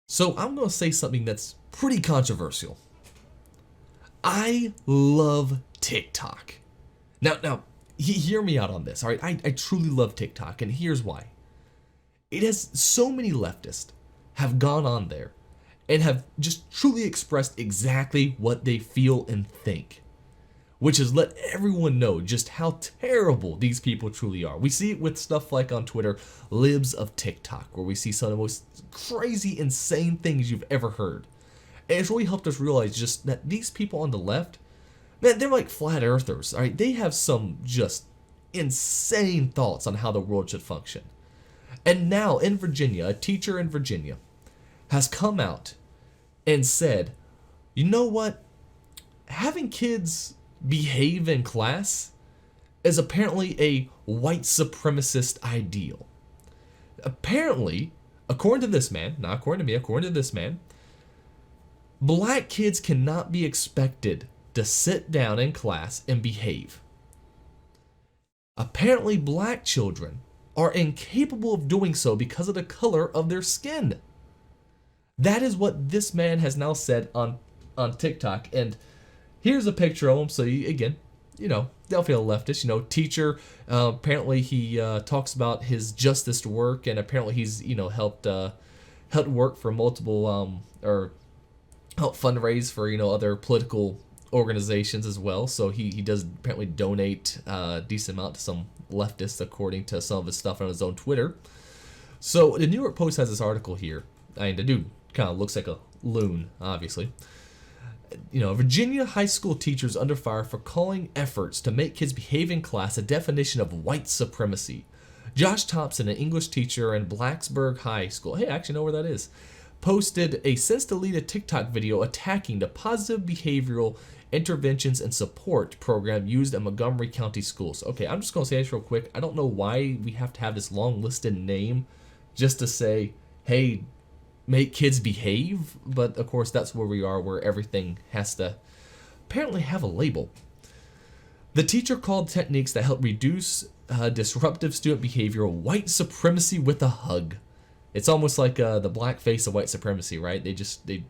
So I'm going to say something that's pretty controversial. I love TikTok. Now, hear me out on this, all right? I truly love TikTok, and here's why. It has so many leftists have gone on there and have just truly expressed exactly what they feel and think, which has let everyone know just how terrible these people truly are. We see it with stuff like on Twitter, libs of TikTok, where we see some of the most crazy, insane things you've ever heard. And it's really helped us realize just that these people on the left, man, they're like flat earthers, all right? They have some just insane thoughts on how the world should function. And now in Virginia, a teacher in Virginia has come out and said, you know what? Having kids behave in class is apparently a white supremacist ideal. Apparently, according to this man, not according to me, according to this man, black kids cannot be expected to sit down in class and behave. Apparently, black children are incapable of doing so because of the color of their skin. That is what this man has now said on TikTok. And here's a picture of him. So you, again, definitely a leftist, teacher. Apparently he talks about his justice work, and apparently he's, helped work for multiple, or help fundraise for, other political organizations as well. So he does apparently donate a decent amount to some leftists, according to some of his stuff on his own Twitter. So the New York Post has this article here. I mean, the dude kind of looks like a loon, obviously. Virginia high school teachers under fire for calling efforts to make kids behave in class a definition of white supremacy. Josh Thompson, an English teacher in Blacksburg High School, hey, I actually know where that is, posted a since-deleted TikTok video attacking the positive behavioral interventions and support program used at Montgomery County schools. Okay, I'm just going to say this real quick. I don't know why we have to have this long listed name just to say, hey, make kids behave, but of course that's where we are, where everything has to apparently have a label. The teacher called techniques that help reduce disruptive student behavior white supremacy with a hug. It's almost like the black face of white supremacy, right? They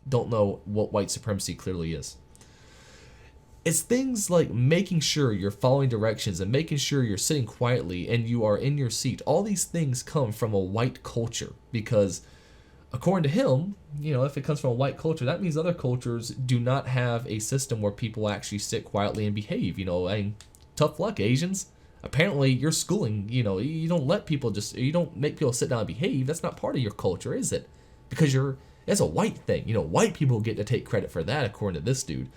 don't know what white supremacy clearly is. It's things like making sure you're following directions and making sure you're sitting quietly and you are in your seat. All these things come from a white culture because, according to him, if it comes from a white culture, that means other cultures do not have a system where people actually sit quietly and behave. Tough luck, Asians. Apparently, your schooling, you don't let people you don't make people sit down and behave. That's not part of your culture, is it? Because it's a white thing. White people get to take credit for that, according to this dude.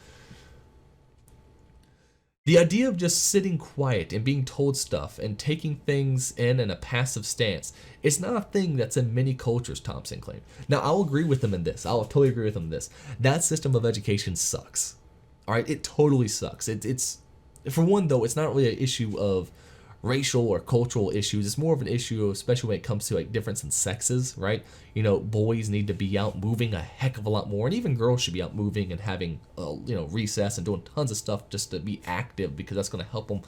The idea of just sitting quiet and being told stuff and taking things in a passive stance is not a thing that's in many cultures, Thompson claimed. Now, I'll agree with him in this. I'll totally agree with him in this. That system of education sucks. All right, it totally sucks. It's for one, though, it's not really an issue of racial or cultural issues. It's more of an issue, especially when it comes to difference in sexes, right? Boys need to be out moving a heck of a lot more, and even girls should be out moving and having recess and doing tons of stuff just to be active, because that's going to help them.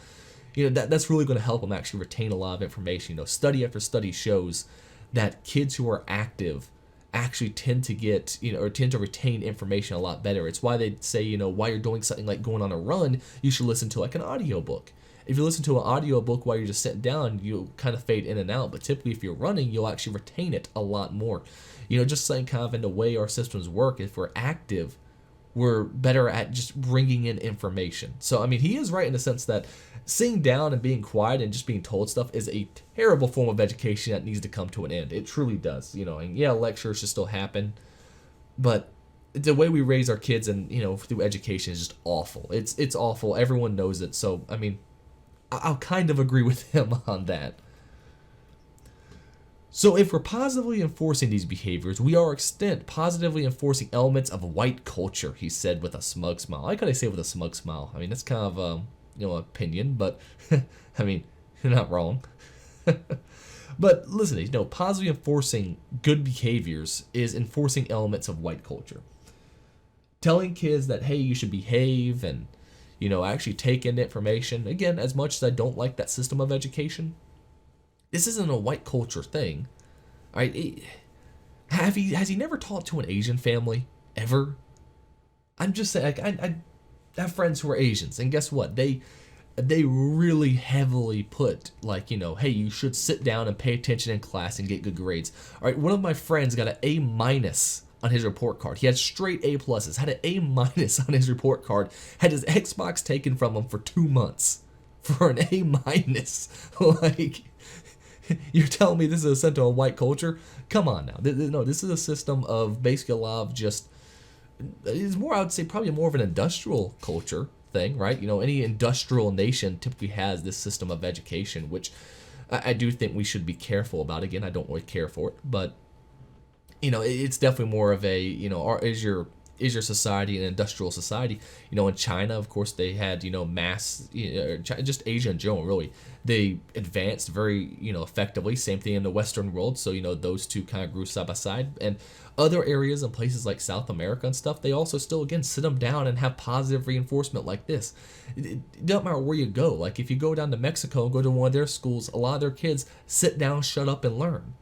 That's really going to help them actually retain a lot of information. Study after study shows that kids who are active actually tend to get, or tend to retain information a lot better. It's why they say, while you're doing something like going on a run, you should listen to an audiobook. If you listen to an audiobook while you're just sitting down, you'll kind of fade in and out. But typically, if you're running, you'll actually retain it a lot more. Just saying kind of in the way our systems work, if we're active, we're better at just bringing in information. So, he is right in the sense that sitting down and being quiet and just being told stuff is a terrible form of education that needs to come to an end. It truly does. And yeah, lectures should still happen, but the way we raise our kids and, through education is just awful. It's awful. Everyone knows it. So, I'll kind of agree with him on that. So if we're positively enforcing these behaviors, we are extent positively enforcing elements of white culture, he said with a smug smile. I like how they say with a smug smile. That's kind of, opinion, but, you're not wrong. But listen, positively enforcing good behaviors is enforcing elements of white culture. Telling kids that, hey, you should behave and, actually take in information. Again, as much as I don't like that system of education, this isn't a white culture thing, right? Has he never taught to an Asian family ever? I'm just saying, like, I have friends who are Asians, and guess what? They really heavily put, like, hey, you should sit down and pay attention in class and get good grades. All right, one of my friends got an A minus on his report card. He had straight A pluses, had an A minus on his report card, had his Xbox taken from him for 2 months for an A minus. Like, you're telling me this is a center of white culture? Come on now. No, this is a system of basically a lot of just, it's more, I would say, probably more of an industrial culture thing, right? Any industrial nation typically has this system of education, which I do think we should be careful about. Again, I don't really care for it, but it's definitely more of a, is your society an industrial society? In China, of course, they had, mass, just Asia in general, really. They advanced very, effectively. Same thing in the Western world. So, those two kind of grew side by side. And other areas and places like South America and stuff, they also still, again, sit them down and have positive reinforcement like this. It doesn't matter where you go. Like, if you go down to Mexico and go to one of their schools, a lot of their kids sit down, shut up, and learn.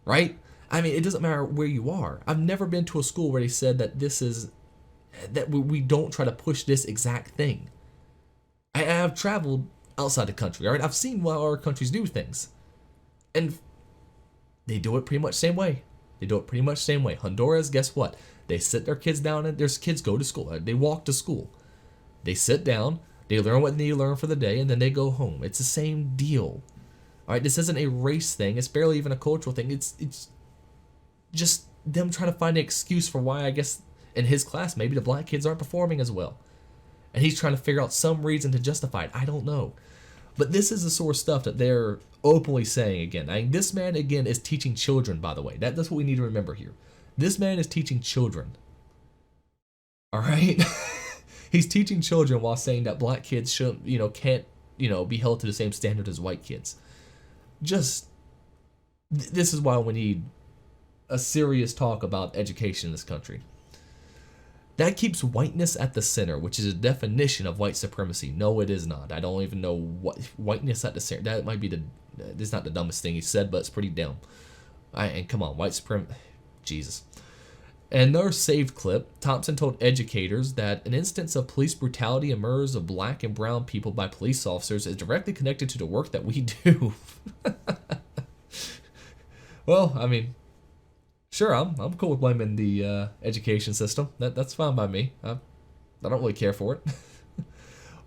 Right? I mean, it doesn't matter where you are. I've never been to a school where they said that that we don't try to push this exact thing. I have traveled outside the country, all right? I've seen how our countries do things. And they do it pretty much the same way. Honduras, guess what? They sit their kids down and their kids go to school. They walk to school. They sit down, they learn what they need to learn for the day, and then they go home. It's the same deal. All right, this isn't a race thing. It's barely even a cultural thing. It's just them trying to find an excuse for why, I guess, in his class, maybe the black kids aren't performing as well. And he's trying to figure out some reason to justify it. I don't know. But this is the sort of stuff that they're openly saying again. I mean, this man, again, is teaching children, by the way. That's what we need to remember here. This man is teaching children. All right? He's teaching children while saying that black kids shouldn't, can't, be held to the same standard as white kids. This is why we need a serious talk about education in this country. That keeps whiteness at the center, which is a definition of white supremacy. No, it is not. I don't even know what whiteness at the center. That might be this is not the dumbest thing he said, but it's pretty dumb. And come on, white supremacy. Jesus. In another saved clip, Thompson told educators that an instance of police brutality and murders of black and brown people by police officers is directly connected to the work that we do. Well, I mean, sure, I'm cool with blaming the education system. That's fine by me. I don't really care for it.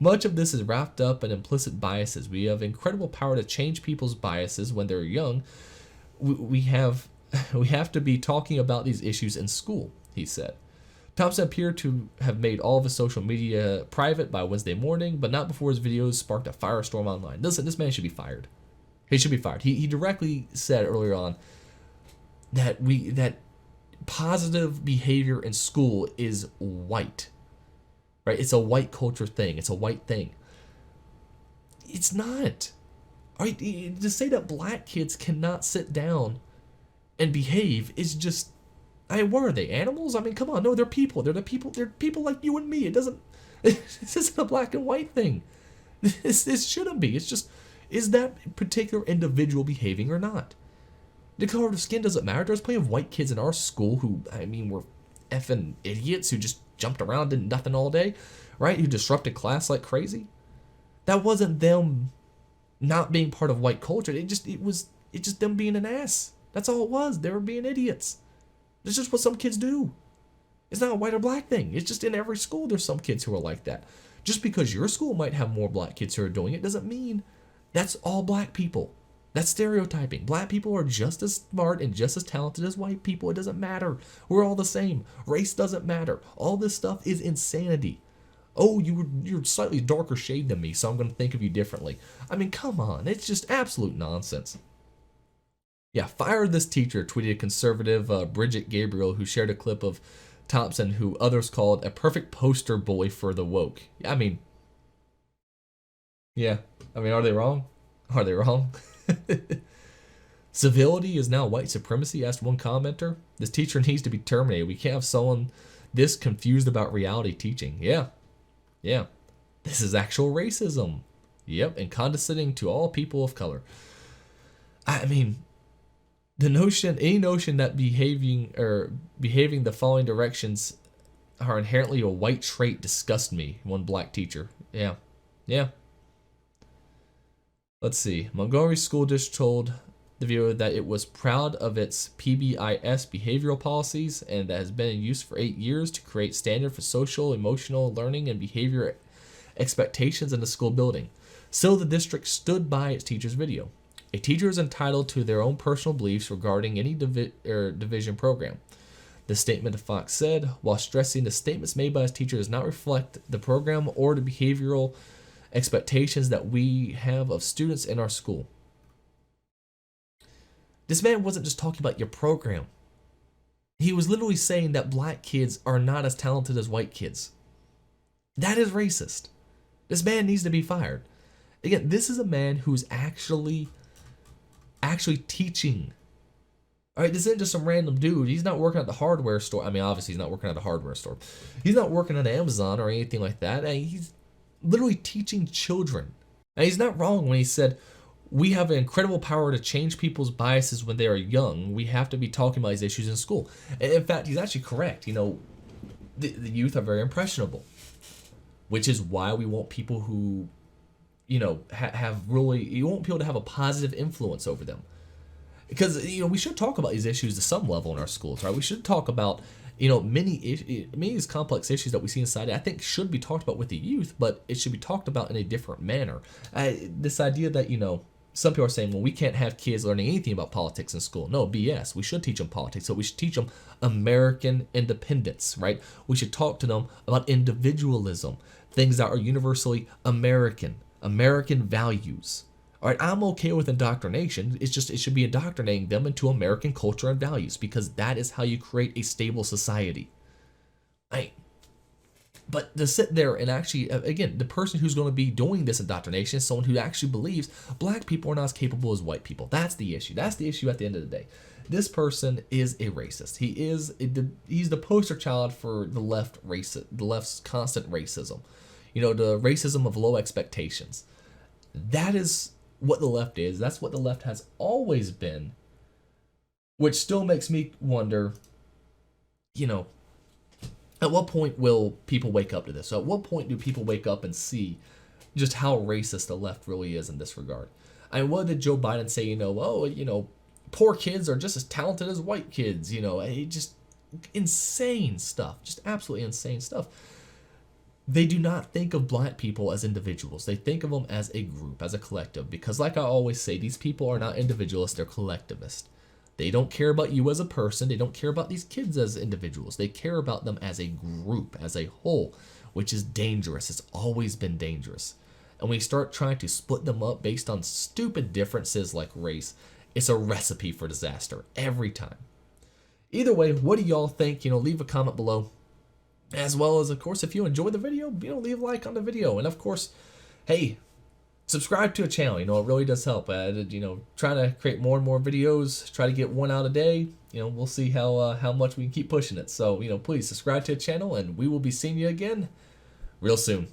Much of this is wrapped up in implicit biases. We have incredible power to change people's biases when they're young. We have to be talking about these issues in school, he said. Thompson appeared to have made all of his social media private by Wednesday morning, but not before his videos sparked a firestorm online. Listen, this man should be fired. He should be fired. He directly said earlier on that positive behavior in school is white. Right? It's a white culture thing. It's a white thing. It's not. All right, to say that black kids cannot sit down and behave is just, what are they, animals? I mean, come on, no, they're people. They're people like you and me. This isn't a black and white thing. This shouldn't be. It's just, is that particular individual behaving or not? The color of the skin doesn't matter. There's plenty of white kids in our school who, were effing idiots who just jumped around, did nothing all day, right? Who disrupted class like crazy. That wasn't them not being part of white culture. It was them being an ass. That's all it was. They were being idiots. It's just what some kids do. It's not a white or black thing. It's just in every school there's some kids who are like that. Just because your school might have more black kids who are doing it doesn't mean that's all black people. That's stereotyping. Black people are just as smart and just as talented as white people. It doesn't matter. We're all the same. Race doesn't matter. All this stuff is insanity. Oh, you're slightly darker shade than me, so I'm going to think of you differently. I mean, come on. It's just absolute nonsense. Yeah, fire this teacher, tweeted conservative Bridget Gabriel, who shared a clip of Thompson, who others called a perfect poster boy for the woke. Are they wrong? Are they wrong? Civility is now white supremacy, asked one commenter. This teacher needs to be terminated. We can't have someone this confused about reality teaching. Yeah. This is actual racism. Yep, and condescending to all people of color. I mean, Any notion that behaving the following directions are inherently a white trait disgust me. One black teacher. Yeah. Yeah. Let's see. Montgomery School District told the viewer that it was proud of its PBIS behavioral policies and that has been in use for 8 years to create standard for social, emotional learning and behavior expectations in the school building. So the district stood by its teacher's video. A teacher is entitled to their own personal beliefs regarding any division program. The statement of Fox said, while stressing the statements made by his teacher does not reflect the program or the behavioral expectations that we have of students in our school. This man wasn't just talking about your program. He was literally saying that black kids are not as talented as white kids. That is racist. This man needs to be fired. Again, this is a man who's actually teaching. All right, this isn't just some random dude. He's not working at the hardware store. I mean, obviously he's not working at a hardware store. He's not working at Amazon or anything like that. He's literally teaching children. And he's not wrong when he said, we have an incredible power to change people's biases when they are young. We have to be talking about these issues in school. And in fact, he's actually correct. You know, the youth are very impressionable, which is why we want people who, you know, you want people to have a positive influence over them. Because, you know, we should talk about these issues to some level in our schools, right? We should talk about, you know, many of these complex issues that we see in society, I think should be talked about with the youth, but it should be talked about in a different manner. This idea that, you know, some people are saying, well, we can't have kids learning anything about politics in school. No, BS. We should teach them politics, but we should teach them American independence, right? We should talk to them about individualism, things that are universally American values. All right, I'm okay with indoctrination. It's just it should be indoctrinating them into American culture and values because that is how you create a stable society. Right? But to sit there and actually, again, the person who's going to be doing this indoctrination is someone who actually believes black people are not as capable as white people. That's the issue. That's the issue at the end of the day. This person is a racist. He's the poster child for the left's constant racism. You know, the racism of low expectations. That is what the left is. That's what the left has always been, which still makes me wonder, you know, at what point will people wake up to this? So at what point do people wake up and see just how racist the left really is in this regard? I mean, what did Joe Biden say? You know, oh, you know, poor kids are just as talented as white kids. You know, just insane stuff, just absolutely insane stuff. They do not think of black people as individuals. They think of them as a group, as a collective. Because like I always say, these people are not individualists, they're collectivists. They don't care about you as a person. They don't care about these kids as individuals. They care about them as a group, as a whole, which is dangerous. It's always been dangerous. And when we start trying to split them up based on stupid differences like race, it's a recipe for disaster every time. Either way, what do y'all think? You know, leave a comment below. As well as, of course, if you enjoyed the video, you know, leave a like on the video. And of course, hey, subscribe to a channel. You know, it really does help. You know, trying to create more and more videos, try to get one out a day. You know, we'll see how much we can keep pushing it. So, you know, please subscribe to the channel and we will be seeing you again real soon.